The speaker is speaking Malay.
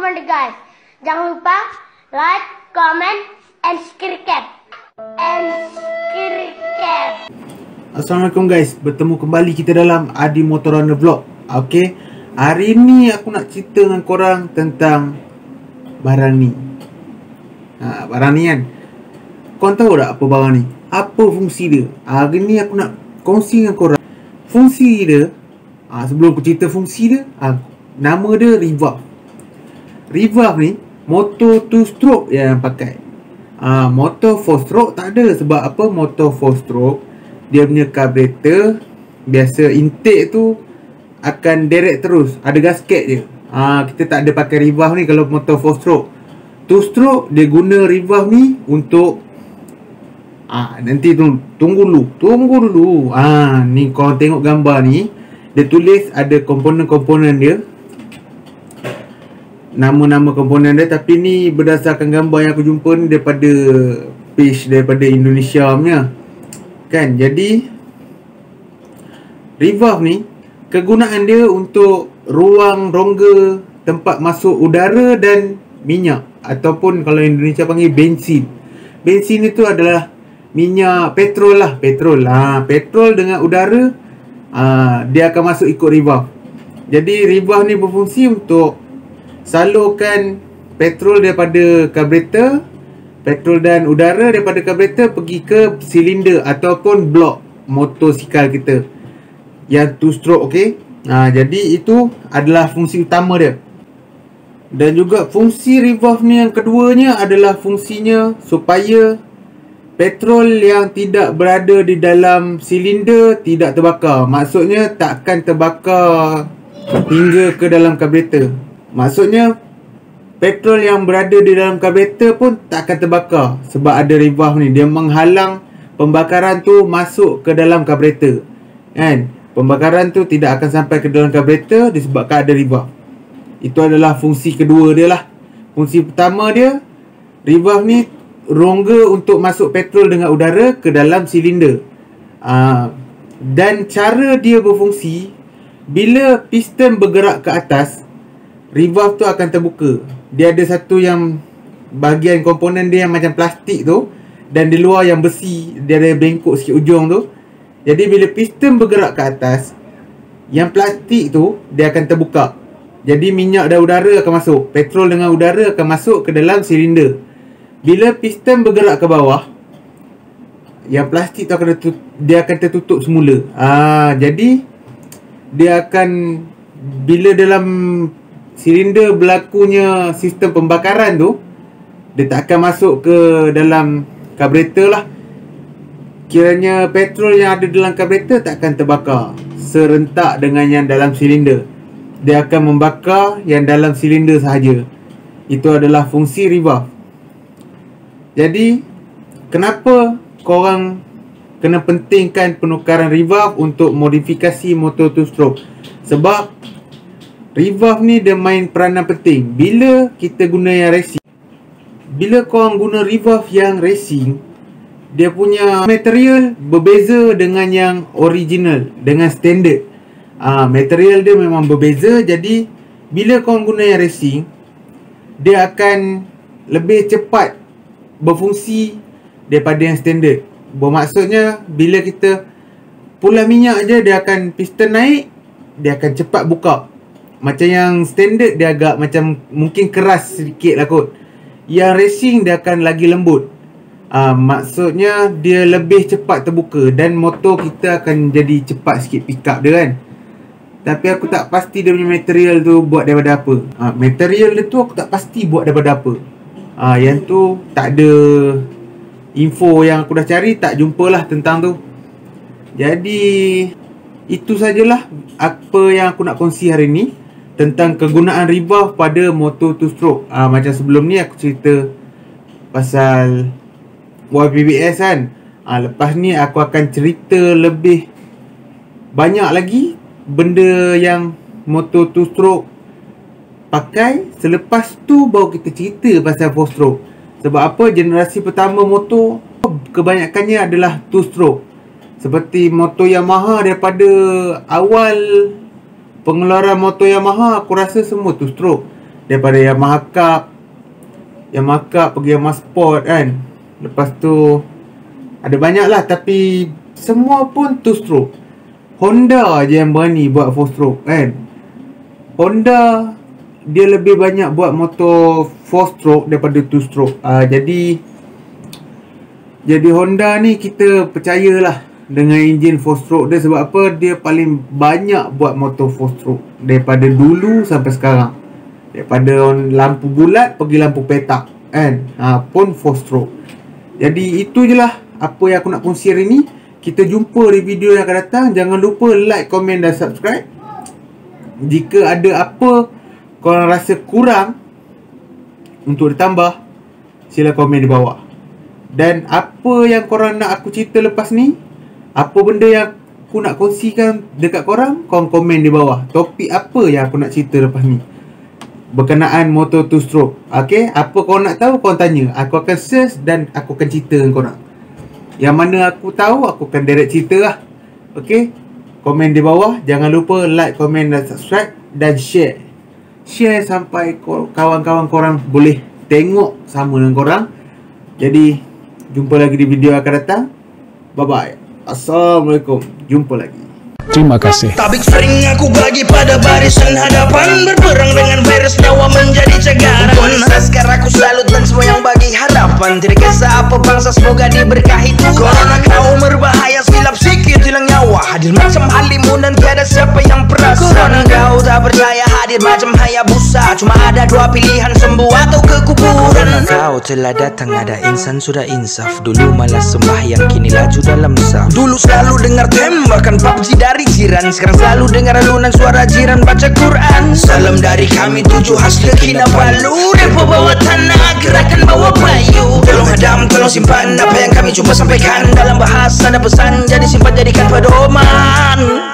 comment guys. Jangan lupa like, comment, and subscribe. Assalamualaikum guys, bertemu kembali kita dalam Adi Motorrunner Vlog. Okay, hari ni aku nak cerita dengan korang tentang barang ni. Barang ni kan, korang tahu tak apa barang ni? Apa fungsi dia? Hari ni aku nak kongsi dengan korang fungsi dia. Sebelum aku cerita fungsi dia, nama dia revolve. Revolve ni motor 2 stroke yang pakai. Motor 4 stroke tak ada. Sebab apa? Motor 4 stroke dia punya carburetor biasa intake tu akan direct terus, ada gasket je. Kita tak ada pakai revolve ni kalau motor 4 stroke. 2 stroke dia guna revolve ni untuk nanti tunggu dulu. Ni korang tengok gambar ni, dia tulis ada komponen-komponen dia, nama-nama komponen dia. Tapi ni berdasarkan gambar yang aku jumpa ni daripada page daripada Indonesia punya kan. Jadi revolve ni kegunaan dia untuk ruang rongga tempat masuk udara dan minyak, ataupun kalau Indonesia panggil bensin. Bensin itu adalah minyak petrol lah. Petrol dengan udara, dia akan masuk ikut revolve. Jadi revolve ni berfungsi untuk salurkan petrol daripada karburetor, petrol dan udara daripada karburetor pergi ke silinder ataupun blok motosikal kita yang 2 stroke. Okay, jadi itu adalah fungsi utama dia. Dan juga fungsi revolve ni yang keduanya adalah fungsinya supaya petrol yang tidak berada di dalam silinder tidak terbakar. Maksudnya tak akan terbakar hingga ke dalam karburetor. Maksudnya petrol yang berada di dalam karburetor pun tak akan terbakar sebab ada revolve ni. Dia menghalang pembakaran tu masuk ke dalam karburetor kan. Pembakaran tu tidak akan sampai ke dalam karburetor disebabkan ada revolve. Itu adalah fungsi kedua dia lah. Fungsi pertama dia, revolve ni rongga untuk masuk petrol dengan udara ke dalam silinder. Dan cara dia berfungsi, bila piston bergerak ke atas, revolve tu akan terbuka. Dia ada satu yang bahagian komponen dia yang macam plastik tu, dan di luar yang besi, dia ada bengkok sikit ujung tu. Jadi bila piston bergerak ke atas, yang plastik tu dia akan terbuka. Jadi minyak dan udara akan masuk, petrol dengan udara akan masuk ke dalam silinder. Bila piston bergerak ke bawah, yang plastik tu dia akan tertutup semula. Jadi dia akan, bila dalam silinder berlakunya sistem pembakaran tu, dia tak akan masuk ke dalam karburetor lah. Kiranya petrol yang ada dalam karburetor tak akan terbakar serentak dengan yang dalam silinder. Dia akan membakar yang dalam silinder sahaja. Itu adalah fungsi revolve. Jadi kenapa korang kena pentingkan penukaran revolve untuk modifikasi motor 2 stroke? Sebab revolve ni dia main peranan penting bila kita guna yang racing. Bila korang guna revolve yang racing, dia punya material berbeza dengan yang original, dengan standard. Material dia memang berbeza. Jadi bila korang guna yang racing, dia akan lebih cepat berfungsi daripada yang standard. Bermaksudnya bila kita pulang minyak je, dia akan piston naik, dia akan cepat buka. Macam yang standard dia agak macam mungkin keras sedikit lah kot. Yang racing dia akan lagi lembut. Maksudnya dia lebih cepat terbuka dan motor kita akan jadi cepat sikit pick up dia kan. Tapi aku tak pasti dia punya material tu buat daripada apa. Material dia tu aku tak pasti buat daripada apa. Yang tu tak ada info yang aku dah cari, tak jumpalah tentang tu. Jadi itu sajalah apa yang aku nak kongsi hari ni tentang kegunaan revolve pada motor 2 stroke. Macam sebelum ni aku cerita pasal YPBS kan. Lepas ni aku akan cerita lebih banyak lagi benda yang motor 2 stroke pakai. Selepas tu baru kita cerita pasal 4 stroke. Sebab apa? Generasi pertama motor kebanyakannya adalah 2 stroke. Seperti motor Yamaha, daripada awal pengeluaran motor Yamaha aku rasa semua 2 stroke. daripada Yamaha Cup, pergi Yamaha Sport kan. Lepas tu ada banyak lah, tapi semua pun 2 stroke. Honda je yang berani buat 4 stroke kan. Honda dia lebih banyak buat motor 4 stroke daripada 2 stroke. Jadi Honda ni kita percayalah dengan enjin 4 stroke dia. Sebab apa? Dia paling banyak buat motor 4 stroke daripada dulu sampai sekarang. Daripada lampu bulat pergi lampu petak kan, pun 4 stroke. Jadi itu je lah apa yang aku nak kongsi hari ni. Kita jumpa di video yang akan datang. Jangan lupa like, komen dan subscribe. Jika ada apa korang rasa kurang untuk ditambah, sila komen di bawah. Dan apa yang korang nak aku cerita lepas ni, apa benda yang aku nak kongsikan dekat korang, korang komen di bawah. Topik apa yang aku nak cerita lepas ni berkenaan motor 2 stroke. Okay, apa korang nak tahu, korang tanya. Aku akan search dan aku akan cerita dengan korang. Yang mana aku tahu, aku akan direct cerita lah. Okay, komen di bawah. Jangan lupa like, komen dan subscribe. Dan share sampai kawan-kawan korang boleh tengok sama dengan korang. Jadi jumpa lagi di video yang akan datang. Bye bye. Assalamualaikum. Jumpa lagi. Terima kasih. Tabik sering aku bagi pada barisan hadapan, berperang dengan virus nyawa menjadi cagaran. Untuk naskah aku salut dan semua yang bagi harapan. Tidak kisah apa bangsa, semoga diberkahi Tuhan. Corona kau berbahaya, silap sikit hilang nyawa. Hadir macam halimun dan tiada siapa yang perasa. Corona kau tak percaya, hadir macam Hayabusa. Cuma ada 2 pilihan, sembuh atau ke kuburan. Corona kau telah datang, ada insan sudah insaf. Dulu malah sembahyang, kini laju dalam saf. Dulu selalu dengar tembakan PUBG dari jiran, sekarang selalu dengar alunan suara jiran baca Quran. Salam dari kami 7 Hasle Kinabalu, Depo bawa tanah, gerakan bawa bayu. Tolong hadam, tolong simpan apa yang kami coba sampaikan. Dalam bahasa ada pesan, jadi simpan jadikan pedoman.